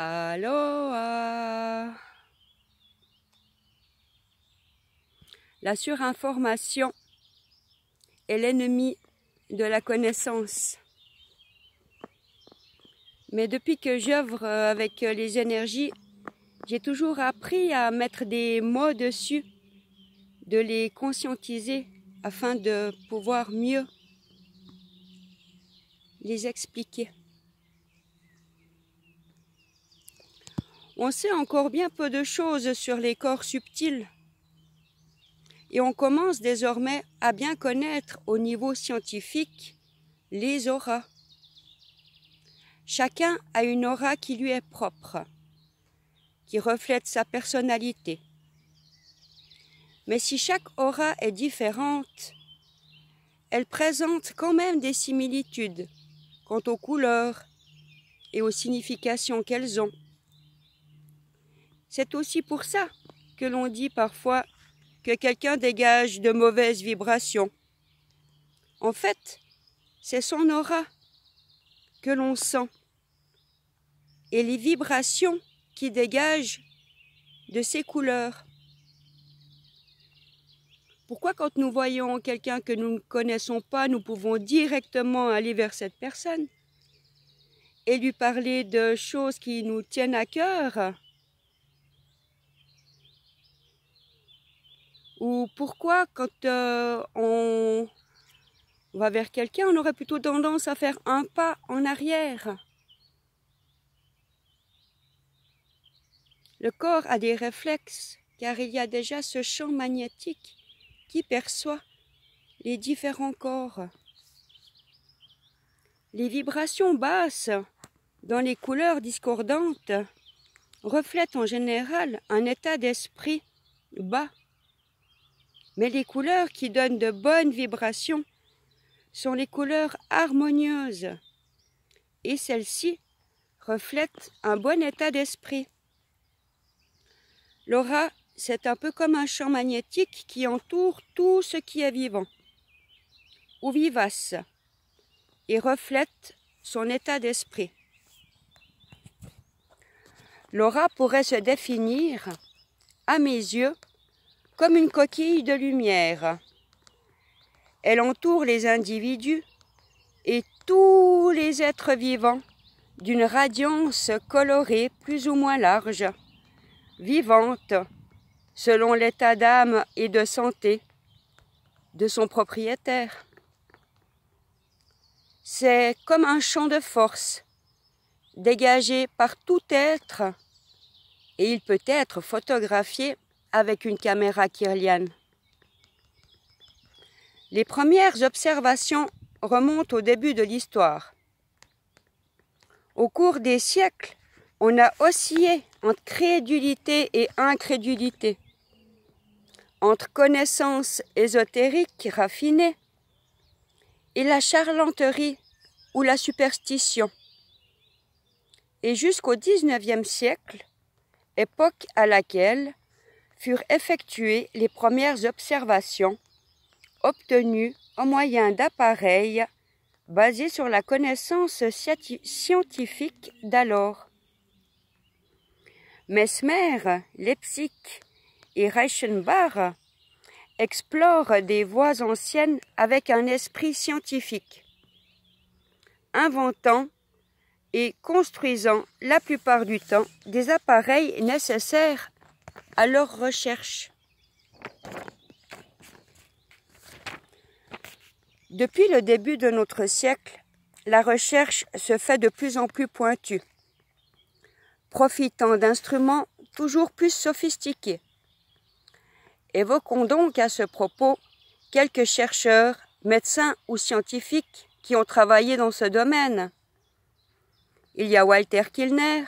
Aloha. La surinformation est l'ennemi de la connaissance. Mais depuis que j'œuvre avec les énergies, j'ai toujours appris à mettre des mots dessus, de les conscientiser afin de pouvoir mieux les expliquer. On sait encore bien peu de choses sur les corps subtils et on commence désormais à bien connaître au niveau scientifique les auras. Chacun a une aura qui lui est propre, qui reflète sa personnalité. Mais si chaque aura est différente, elle présente quand même des similitudes quant aux couleurs et aux significations qu'elles ont. C'est aussi pour ça que l'on dit parfois que quelqu'un dégage de mauvaises vibrations. En fait, c'est son aura que l'on sent et les vibrations qui dégagent de ces couleurs. Pourquoi quand nous voyons quelqu'un que nous ne connaissons pas, nous pouvons directement aller vers cette personne et lui parler de choses qui nous tiennent à cœur? Ou pourquoi quand on va vers quelqu'un, on aurait plutôt tendance à faire un pas en arrière? Le corps a des réflexes, car il y a déjà ce champ magnétique qui perçoit les différents corps. Les vibrations basses dans les couleurs discordantes reflètent en général un état d'esprit bas. Mais les couleurs qui donnent de bonnes vibrations sont les couleurs harmonieuses et celles-ci reflètent un bon état d'esprit. L'aura, c'est un peu comme un champ magnétique qui entoure tout ce qui est vivant ou vivace et reflète son état d'esprit. L'aura pourrait se définir, à mes yeux, comme une coquille de lumière. Elle entoure les individus et tous les êtres vivants d'une radiance colorée plus ou moins large, vivante, selon l'état d'âme et de santé de son propriétaire. C'est comme un champ de force dégagé par tout être et il peut être photographié avec une caméra kirliane. Les premières observations remontent au début de l'histoire. Au cours des siècles, on a oscillé entre crédulité et incrédulité, entre connaissances ésotériques raffinées et la charlanterie ou la superstition. Et jusqu'au XIXe siècle, époque à laquelle furent effectuées les premières observations obtenues au moyen d'appareils basés sur la connaissance scientifique d'alors. Mesmer, Leipzig et Reichenbach explorent des voies anciennes avec un esprit scientifique, inventant et construisant la plupart du temps des appareils nécessaires à leur recherche. Depuis le début de notre siècle, la recherche se fait de plus en plus pointue, profitant d'instruments toujours plus sophistiqués. Évoquons donc à ce propos quelques chercheurs, médecins ou scientifiques qui ont travaillé dans ce domaine. Il y a Walter Kilner,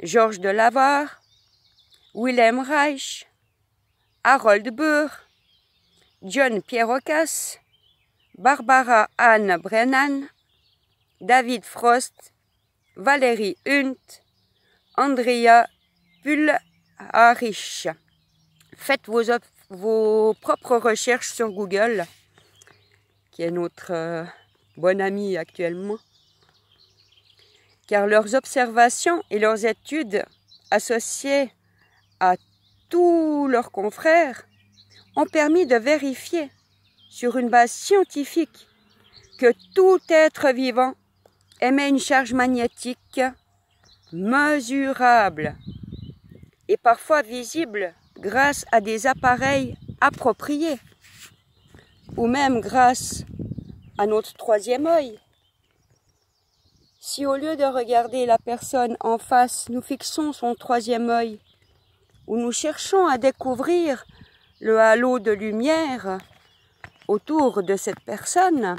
Georges de Lavar, Wilhelm Reich, Harold Burr, John Pierre-Ocasse, Barbara Ann Brennan, David Frost, Valérie Hunt, Andrea Pulharich. Faites vos propres recherches sur Google, qui est notre bon ami actuellement. car leurs observations et leurs études associées à tous leurs confrères ont permis de vérifier sur une base scientifique que tout être vivant émet une charge magnétique mesurable et parfois visible grâce à des appareils appropriés ou même grâce à notre troisième œil. Si au lieu de regarder la personne en face, nous fixons son troisième œil ou nous cherchons à découvrir le halo de lumière autour de cette personne,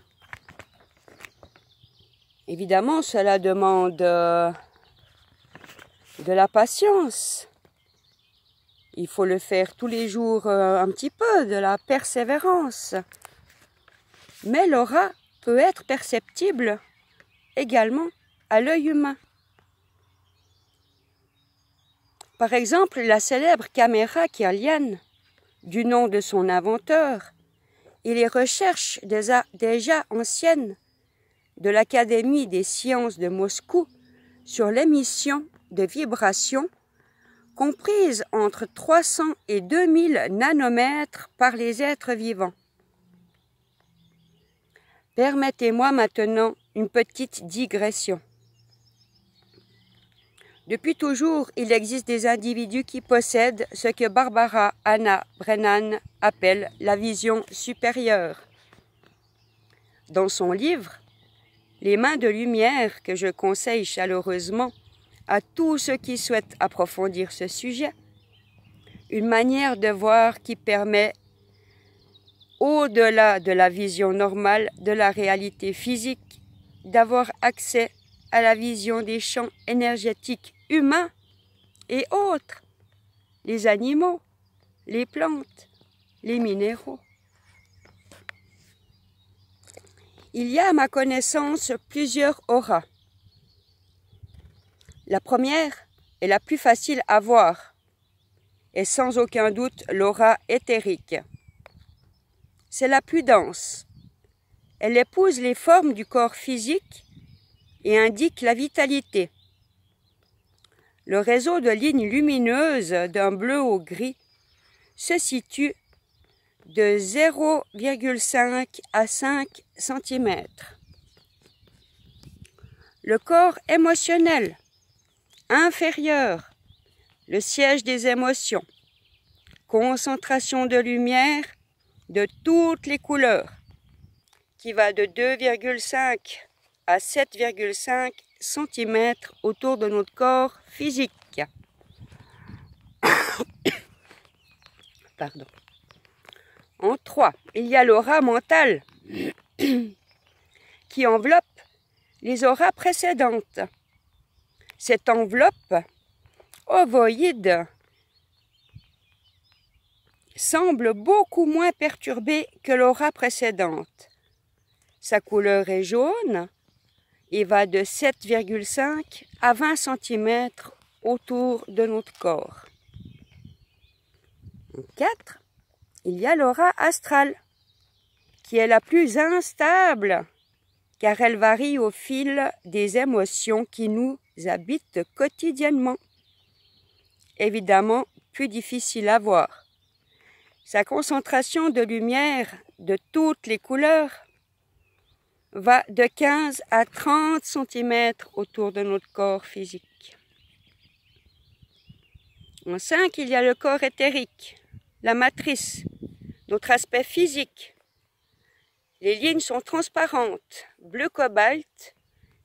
évidemment, cela demande de la patience. Il faut le faire tous les jours un petit peu, de la persévérance. Mais l'aura peut être perceptible également à l'œil humain. Par exemple, la célèbre caméra Kirlian, du nom de son inventeur, et les recherches déjà anciennes de l'Académie des sciences de Moscou sur l'émission de vibrations comprises entre 300 et 2000 nanomètres par les êtres vivants. Permettez-moi maintenant une petite digression. Depuis toujours, il existe des individus qui possèdent ce que Barbara Anna Brennan appelle la vision supérieure. Dans son livre « Les mains de lumière » que je conseille chaleureusement à tous ceux qui souhaitent approfondir ce sujet, une manière de voir qui permet, au-delà de la vision normale de la réalité physique, d'avoir accès à la vision des champs énergétiques humains et autres, les animaux, les plantes, les minéraux. Il y a à ma connaissance plusieurs auras. La première est la plus facile à voir et sans aucun doute l'aura éthérique. C'est la plus dense. Elle épouse les formes du corps physique et indique la vitalité. Le réseau de lignes lumineuses d'un bleu au gris se situe de 0,5 à 5 cm. Le corps émotionnel inférieur, le siège des émotions, concentration de lumière de toutes les couleurs, qui va de 2,5 à 7,5 cm autour de notre corps physique. Pardon. En 3, il y a l'aura mentale qui enveloppe les auras précédentes. Cette enveloppe ovoïde semble beaucoup moins perturbée que l'aura précédente. Sa couleur est jaune et va de 7,5 à 20 cm autour de notre corps. En 4, il y a l'aura astrale, qui est la plus instable, car elle varie au fil des émotions qui nous habitent quotidiennement. Évidemment, plus difficile à voir. Sa concentration de lumière de toutes les couleurs va de 15 à 30 cm autour de notre corps physique. En 5, il y a le corps éthérique, la matrice, notre aspect physique. Les lignes sont transparentes, bleu cobalt,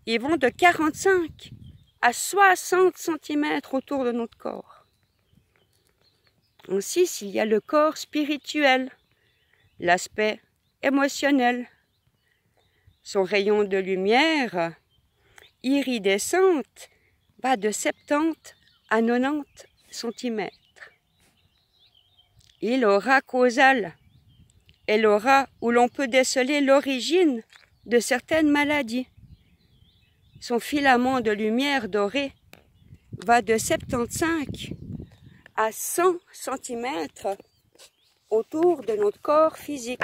et vont de 45 à 60 cm autour de notre corps. En 6, il y a le corps spirituel, l'aspect émotionnel. Son rayon de lumière iridescente va de 70 à 90 cm. Et l'aura causale est l'aura où l'on peut déceler l'origine de certaines maladies. Son filament de lumière dorée va de 75 à 100 cm autour de notre corps physique.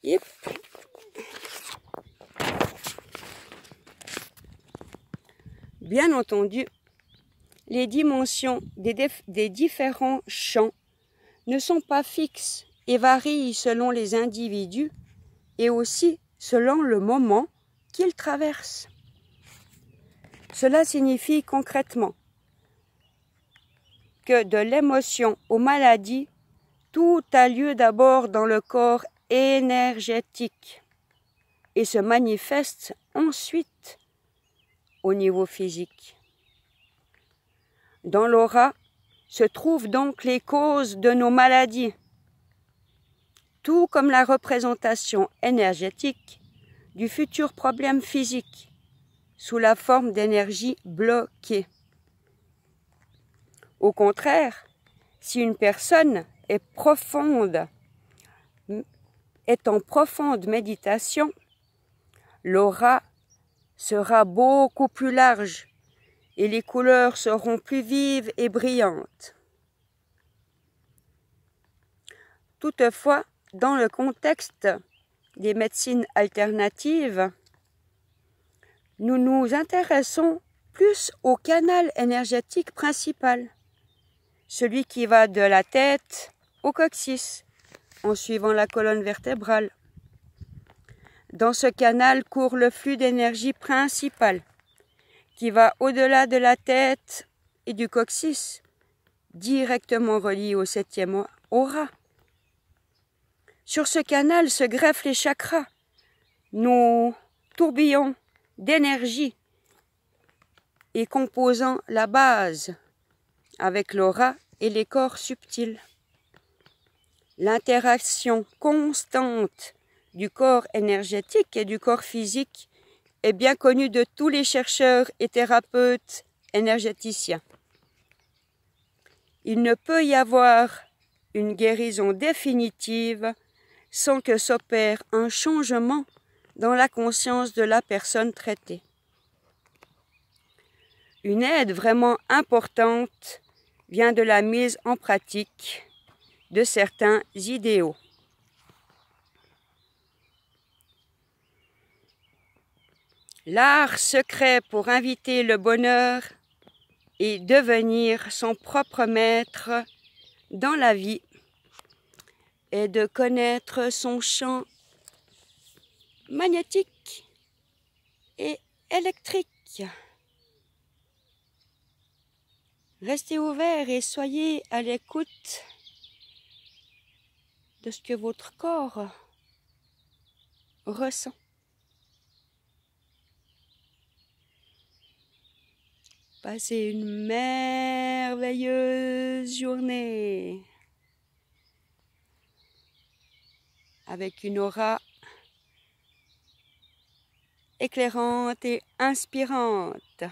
Yep. Bien entendu, les dimensions des différents champs ne sont pas fixes et varient selon les individus et aussi selon le moment qu'ils traversent. Cela signifie concrètement que de l'émotion aux maladies, tout a lieu d'abord dans le corps énergétique et se manifeste ensuite au niveau physique. Dans l'aura se trouvent donc les causes de nos maladies, tout comme la représentation énergétique du futur problème physique sous la forme d'énergie bloquée. Au contraire, si une personne est en profonde méditation, l'aura sera beaucoup plus large et les couleurs seront plus vives et brillantes. Toutefois, dans le contexte des médecines alternatives, nous nous intéressons plus au canal énergétique principal, celui qui va de la tête au coccyx, en suivant la colonne vertébrale. Dans ce canal court le flux d'énergie principal, qui va au-delà de la tête et du coccyx, directement relié au 7e aura. Sur ce canal se greffent les chakras, nos tourbillons d'énergie et composant la base avec l'aura et les corps subtils. L'interaction constante du corps énergétique et du corps physique est bien connue de tous les chercheurs et thérapeutes énergéticiens. Il ne peut y avoir une guérison définitive sans que s'opère un changement dans la conscience de la personne traitée. Une aide vraiment importante vient de la mise en pratique de certains idéaux. L'art secret pour inviter le bonheur et devenir son propre maître dans la vie est de connaître son champ magnétique et électrique. Restez ouverts et soyez à l'écoute de ce que votre corps ressent. Passez une merveilleuse journée avec une aura éclairante et inspirante.